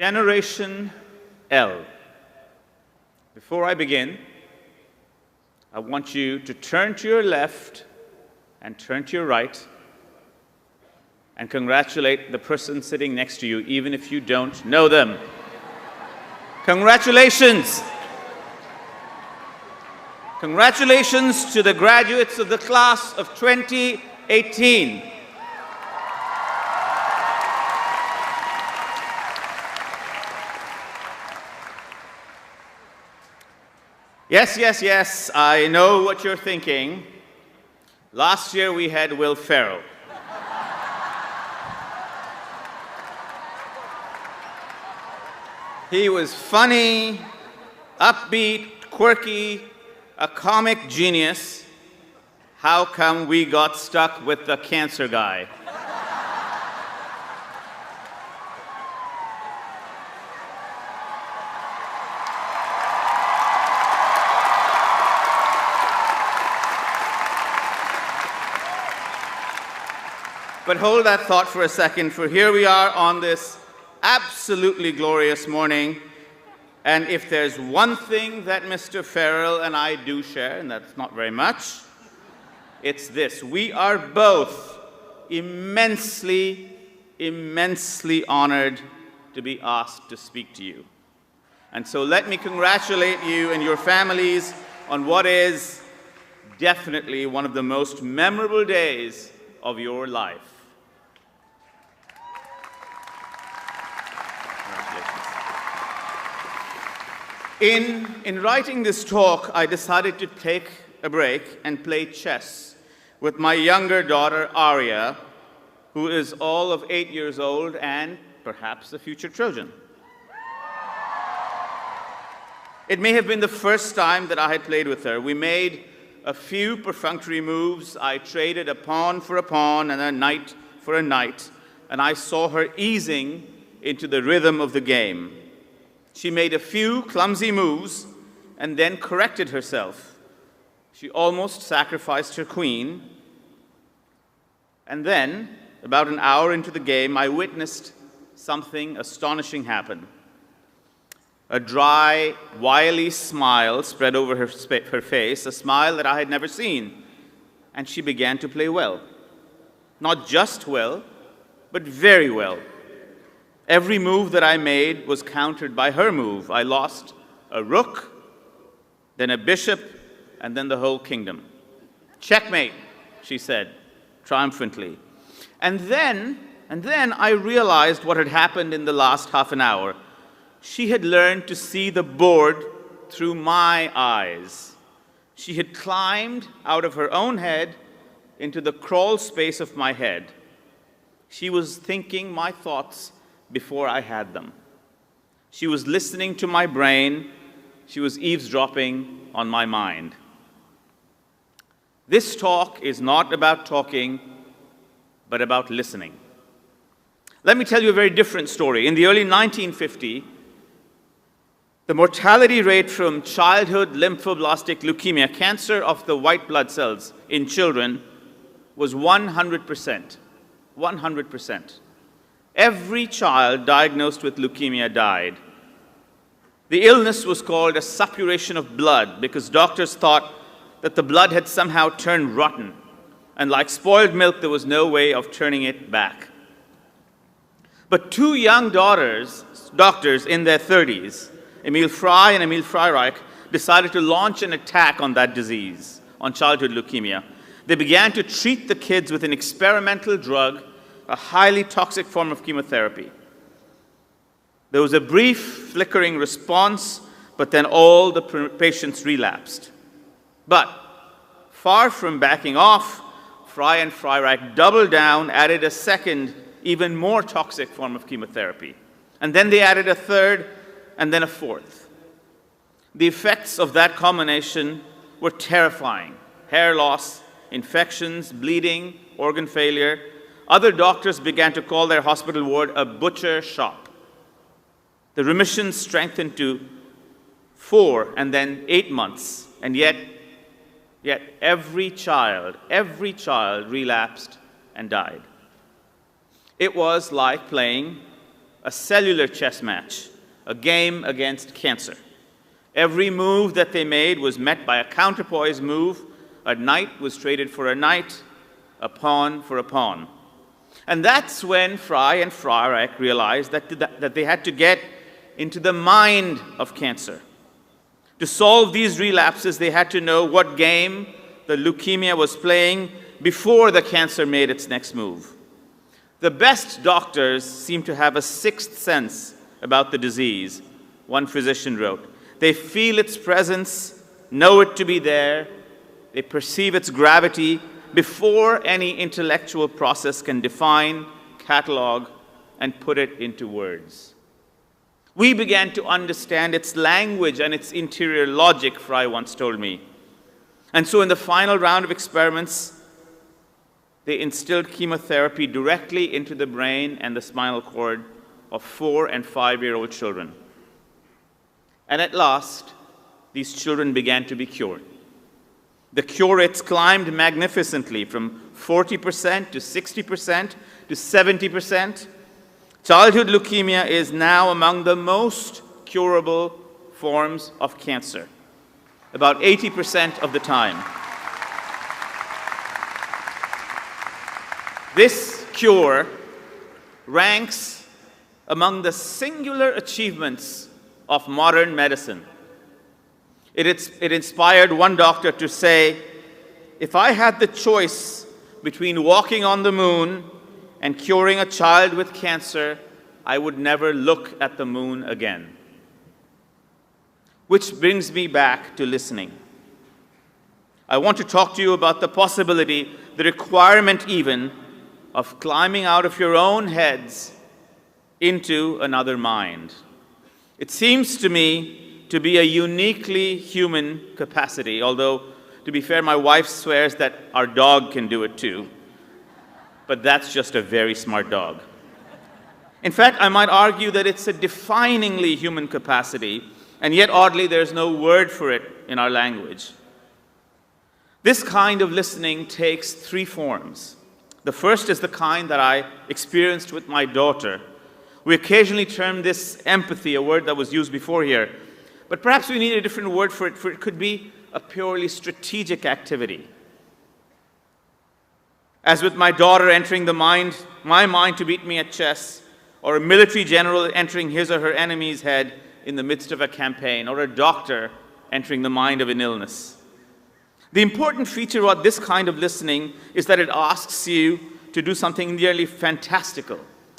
Generation L. Before I begin, I want you to turn to your left and turn to your right and congratulate the person sitting next to you, even if you don't know them. Congratulations! Congratulations to the graduates of the class of 2018. Yes, yes, yes, I know what you're thinking. Last year we had Will Ferrell. He was funny, upbeat, quirky, a comic genius. How come we got stuck with the cancer guy? But hold that thought for a second, for here we are on this absolutely glorious morning. And if there's one thing that Mr. Ferrell and I do share, and that's not very much, it's this. We are both immensely, immensely honored to be asked to speak to you. And so let me congratulate you and your families on what is definitely one of the most memorable days of your life. In writing this talk, I decided to take a break and play chess with my younger daughter, Arya, who is all of 8 years old and perhaps a future Trojan. It may have been the first time that I had played with her. We made a few perfunctory moves. I traded a pawn for a pawn and a knight for a knight, and I saw her easing into the rhythm of the game. She made a few clumsy moves and then corrected herself. She almost sacrificed her queen. And then, about an hour into the game, I witnessed something astonishing happen. A dry, wily smile spread over her face, a smile that I had never seen. And she began to play well. Not just well, but very well. Every move that I made was countered by her move. I lost a rook, then a bishop, and then the whole kingdom. Checkmate, she said triumphantly. And then I realized what had happened in the last half an hour. She had learned to see the board through my eyes. She had climbed out of her own head into the crawl space of my head. She was thinking my thoughts before I had them. She was listening to my brain. She was eavesdropping on my mind. This talk is not about talking, but about listening. Let me tell you a very different story. In the early 1950s, the mortality rate from childhood lymphoblastic leukemia, cancer of the white blood cells in children, was 100%. 100%. Every child diagnosed with leukemia died. The illness was called a suppuration of blood because doctors thought that the blood had somehow turned rotten, and like spoiled milk, there was no way of turning it back. But two young doctors in their 30s, Emil Frey and Emil Freireich, decided to launch an attack on that disease, on childhood leukemia. They began to treat the kids with an experimental drug, a highly toxic form of chemotherapy. There was a brief, flickering response, but then all the patients relapsed. But far from backing off, Frey and Freireich doubled down, added a second, even more toxic form of chemotherapy. And then they added a third, and then a fourth. The effects of that combination were terrifying. Hair loss, infections, bleeding, organ failure. Other doctors began to call their hospital ward a butcher shop. The remission strengthened to 4 and then 8 months, and yet every child relapsed and died. It was like playing a cellular chess match, a game against cancer. Every move that they made was met by a counterpoise move. A knight was traded for a knight, a pawn for a pawn. And that's when Fry and Freyreich realized that they had to get into the mind of cancer. To solve these relapses, they had to know what game the leukemia was playing before the cancer made its next move. The best doctors seem to have a sixth sense about the disease, one physician wrote. They feel its presence, know it to be there, they perceive its gravity before any intellectual process can define, catalog, and put it into words. We began to understand its language and its interior logic, Fry once told me. And so in the final round of experiments, they instilled chemotherapy directly into the brain and the spinal cord of 4- and 5-year-old children. And at last, these children began to be cured. The cure rates climbed magnificently from 40% to 60% to 70%. Childhood leukemia is now among the most curable forms of cancer, about 80% of the time. This cure ranks among the singular achievements of modern medicine. It inspired one doctor to say, if I had the choice between walking on the moon and curing a child with cancer, I would never look at the moon again. Which brings me back to listening. I want to talk to you about the possibility, the requirement even, of climbing out of your own heads into another mind. It seems to me to be a uniquely human capacity, although, to be fair, my wife swears that our dog can do it too. But that's just a very smart dog. In fact, I might argue that it's a definingly human capacity, and yet oddly there's no word for it in our language. This kind of listening takes 3 forms. The first is the kind that I experienced with my daughter. We occasionally term this empathy, a word that was used before here. But perhaps we need a different word for it, for it could be a purely strategic activity. As with my daughter entering my mind to beat me at chess, or a military general entering his or her enemy's head in the midst of a campaign, or a doctor entering the mind of an illness. The important feature about this kind of listening is that it asks you to do something nearly fantastical,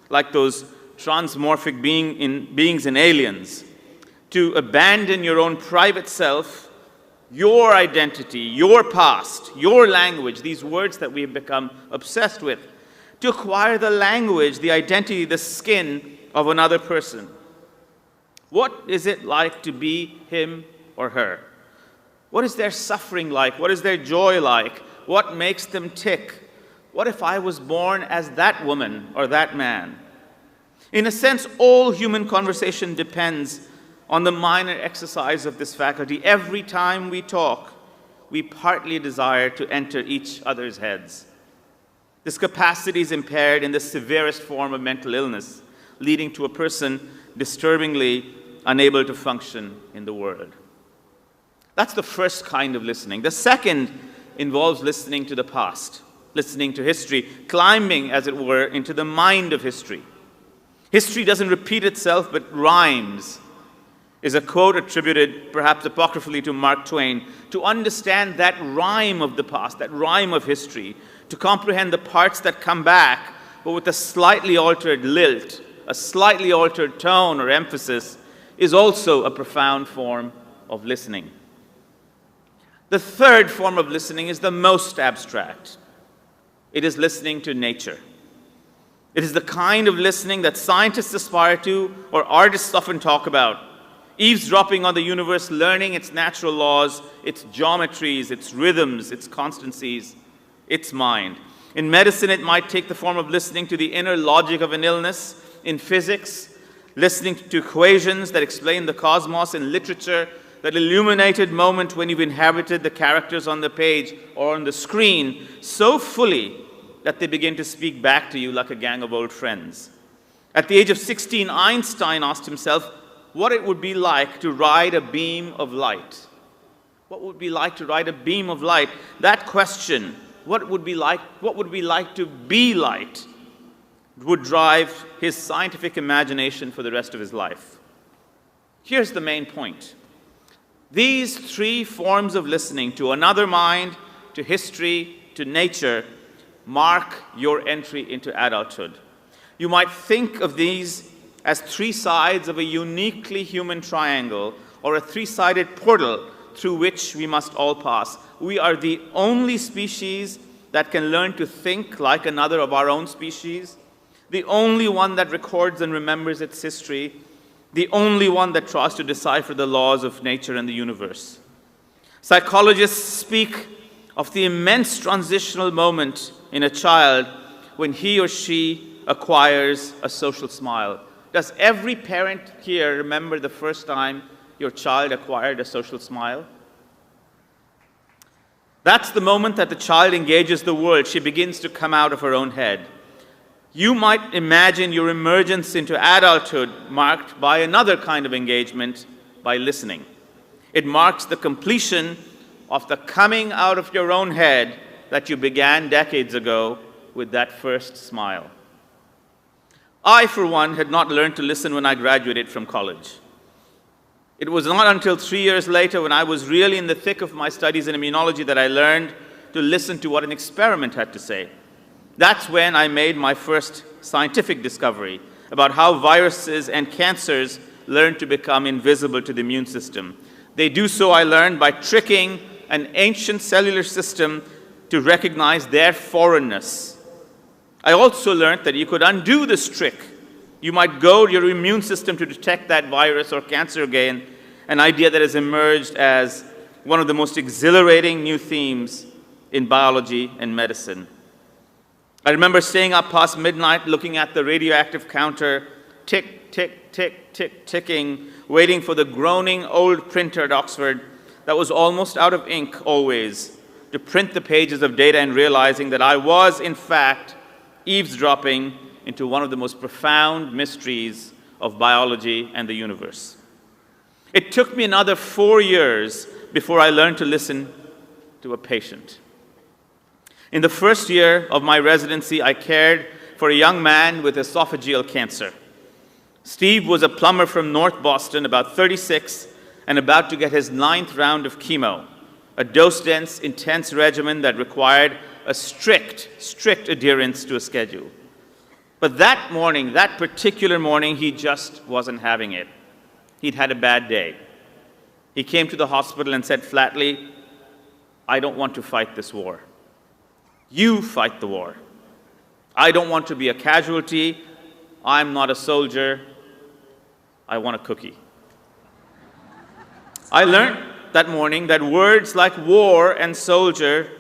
like those transmorphic beings in Aliens, to abandon your own private self, your identity, your past, your language, these words that we've become obsessed with, to acquire the language, the identity, the skin of another person. What is it like to be him or her? What is their suffering like? What is their joy like? What makes them tick? What if I was born as that woman or that man? In a sense, all human conversation depends on the minor exercise of this faculty. Every time we talk, we partly desire to enter each other's heads. This capacity is impaired in the severest form of mental illness, leading to a person disturbingly unable to function in the world. That's the first kind of listening. The second involves listening to the past, listening to history, climbing, as it were, into the mind of history. History doesn't repeat itself, but rhymes, is a quote attributed, perhaps apocryphally, to Mark Twain. To understand that rhyme of the past, that rhyme of history, to comprehend the parts that come back, but with a slightly altered lilt, a slightly altered tone or emphasis, is also a profound form of listening. The third form of listening is the most abstract. It is listening to nature. It is the kind of listening that scientists aspire to, or artists often talk about. Eavesdropping on the universe, learning its natural laws, its geometries, its rhythms, its constancies, its mind. In medicine, it might take the form of listening to the inner logic of an illness. In physics, listening to equations that explain the cosmos. In literature, that illuminated moment when you've inhabited the characters on the page or on the screen so fully that they begin to speak back to you like a gang of old friends. At the age of 16, Einstein asked himself what it would be like to ride a beam of light. What would it be like to ride a beam of light? That question, what would it be like to be light, would drive his scientific imagination for the rest of his life. Here's the main point. These three forms of listening, to another mind, to history, to nature, mark your entry into adulthood. You might think of these as three sides of a uniquely human triangle, or a three-sided portal through which we must all pass. We are the only species that can learn to think like another of our own species, the only one that records and remembers its history, the only one that tries to decipher the laws of nature and the universe. Psychologists speak of the immense transitional moment in a child when he or she acquires a social smile. Does every parent here remember the first time your child acquired a social smile? That's the moment that the child engages the world. She begins to come out of her own head. You might imagine your emergence into adulthood marked by another kind of engagement, by listening. It marks the completion of the coming out of your own head that you began decades ago with that first smile. I, for one, had not learned to listen when I graduated from college. It was not until 3 years later, when I was really in the thick of my studies in immunology, that I learned to listen to what an experiment had to say. That's when I made my first scientific discovery about how viruses and cancers learn to become invisible to the immune system. They do so, I learned, by tricking an ancient cellular system to recognize their foreignness. I also learned that you could undo this trick. You might goad your immune system to detect that virus or cancer again, an idea that has emerged as one of the most exhilarating new themes in biology and medicine. I remember staying up past midnight looking at the radioactive counter, tick, tick, tick, tick, ticking, waiting for the groaning old printer at Oxford that was almost out of ink always, to print the pages of data, and realizing that I was, in fact, eavesdropping into one of the most profound mysteries of biology and the universe. It took me another 4 years before I learned to listen to a patient. In the first year of my residency, I cared for a young man with esophageal cancer. Steve was a plumber from North Boston, about 36, and about to get his 9th round of chemo, a dose-dense, intense regimen that required a strict adherence to a schedule. But that morning, that particular morning, he just wasn't having it. He'd had a bad day. He came to the hospital and said flatly, "I don't want to fight this war. You fight the war. I don't want to be a casualty. I'm not a soldier. I want a cookie." I learned that morning that words like war and soldier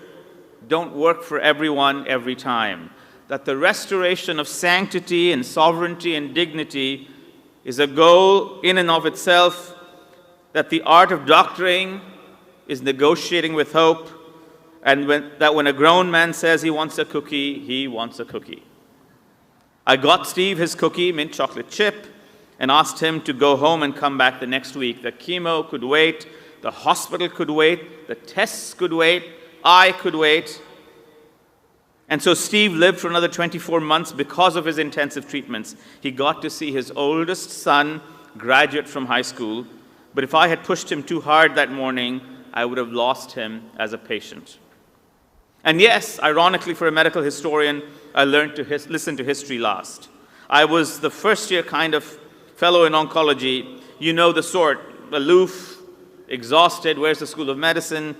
don't work for everyone every time. That the restoration of sanctity and sovereignty and dignity is a goal in and of itself, that the art of doctoring is negotiating with hope, and that when a grown man says he wants a cookie, he wants a cookie. I got Steve his cookie, mint chocolate chip, and asked him to go home and come back the next week. The chemo could wait, the hospital could wait, the tests could wait, I could wait. And so Steve lived for another 24 months because of his intensive treatments. He got to see his oldest son graduate from high school, but if I had pushed him too hard that morning, I would have lost him as a patient. And yes, ironically for a medical historian, I learned to listen to history last. I was the first-year kind of fellow in oncology, you know the sort, aloof, exhausted, where's the School of Medicine,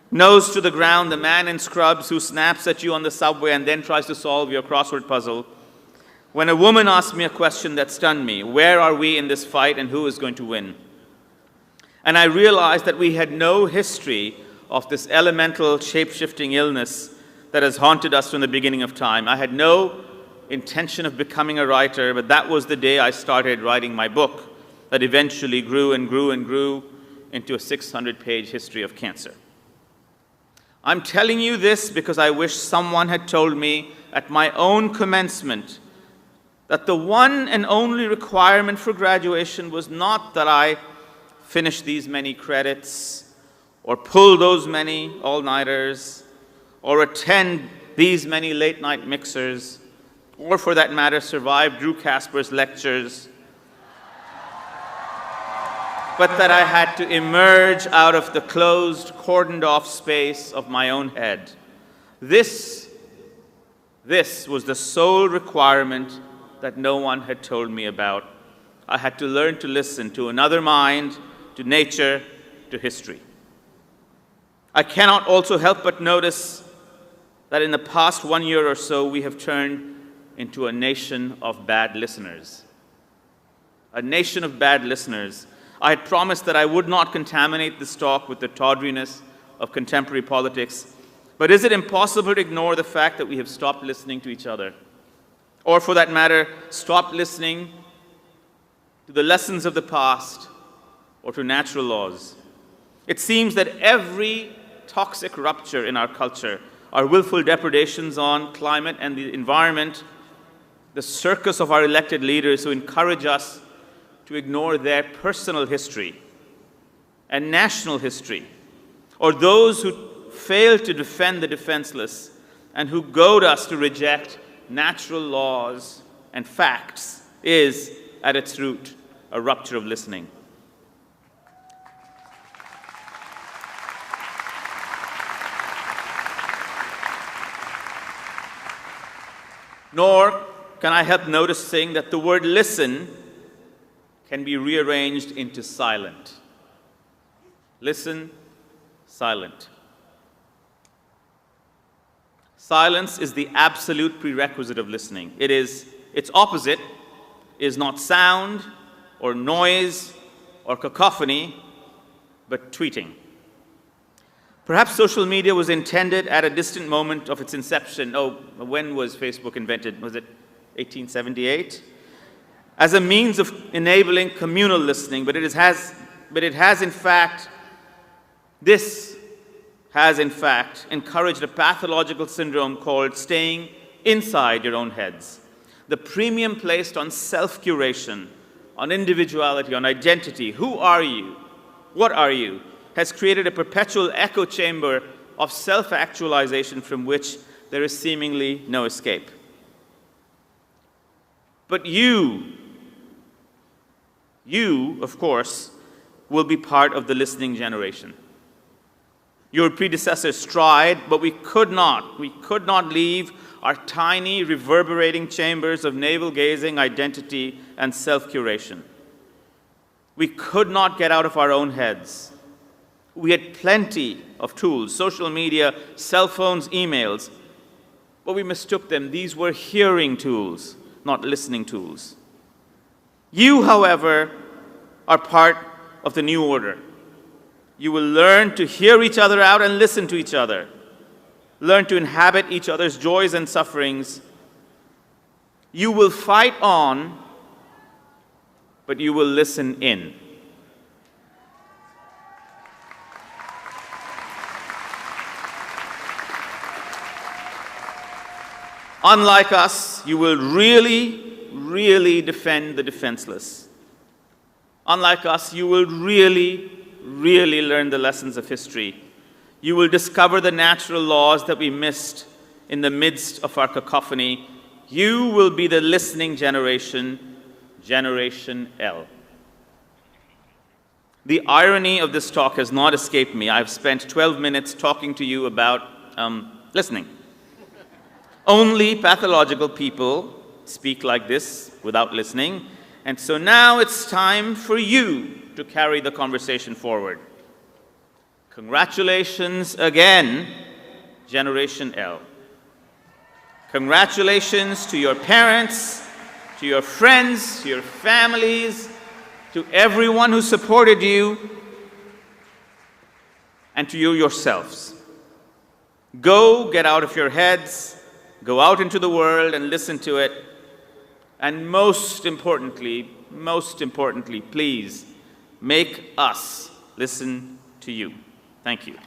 nose to the ground, the man in scrubs who snaps at you on the subway and then tries to solve your crossword puzzle. When a woman asked me a question that stunned me, where are we in this fight and who is going to win? And I realized that we had no history of this elemental shape-shifting illness that has haunted us from the beginning of time. I had no intention of becoming a writer, but that was the day I started writing my book that eventually grew and grew and grew into a 600-page history of cancer. I'm telling you this because I wish someone had told me at my own commencement that the one and only requirement for graduation was not that I finish these many credits, or pull those many all-nighters, or attend these many late-night mixers, or for that matter, survive Drew Casper's lectures, but that I had to emerge out of the closed, cordoned-off space of my own head. This was the sole requirement that no one had told me about. I had to learn to listen to another mind, to nature, to history. I cannot also help but notice that in the past 1 year or so, we have turned into a nation of bad listeners. A nation of bad listeners. I had promised that I would not contaminate this talk with the tawdriness of contemporary politics, but is it impossible to ignore the fact that we have stopped listening to each other? Or for that matter, stopped listening to the lessons of the past or to natural laws? It seems that every toxic rupture in our culture, our willful depredations on climate and the environment, the circus of our elected leaders who encourage us to ignore their personal history and national history, or those who fail to defend the defenseless and who goad us to reject natural laws and facts, is, at its root, a rupture of listening. Nor can I help noticing that the word listen can be rearranged into silent. Listen, silent. Silence is the absolute prerequisite of listening. Its opposite is not sound or noise or cacophony, but tweeting. Perhaps social media was intended at a distant moment of its inception. Oh, when was Facebook invented? Was it 1878? As a means of enabling communal listening, but this has in fact encouraged a pathological syndrome called staying inside your own heads. The premium placed on self-curation, on individuality, on identity, who are you, what are you, has created a perpetual echo chamber of self-actualization from which there is seemingly no escape. But you, of course, will be part of the listening generation. Your predecessors tried, but we could not leave our tiny, reverberating chambers of navel-gazing identity and self-curation. We could not get out of our own heads. We had plenty of tools, social media, cell phones, emails, but we mistook them. These were hearing tools, not listening tools. You, however, are part of the new order. You will learn to hear each other out and listen to each other. Learn to inhabit each other's joys and sufferings. You will fight on, but you will listen in. Unlike us, you will really defend the defenseless. Unlike us, you will really learn the lessons of history. You will discover the natural laws that we missed in the midst of our cacophony. You will be the listening generation, Generation L. The irony of this talk has not escaped me. I've spent 12 minutes talking to you about listening. Only pathological people speak like this without listening. And so now it's time for you to carry the conversation forward. Congratulations again, Generation L. Congratulations to your parents, to your friends, to your families, to everyone who supported you, and to you yourselves. Go get out of your heads, go out into the world and listen to it. And most importantly, please, make us listen to you. Thank you.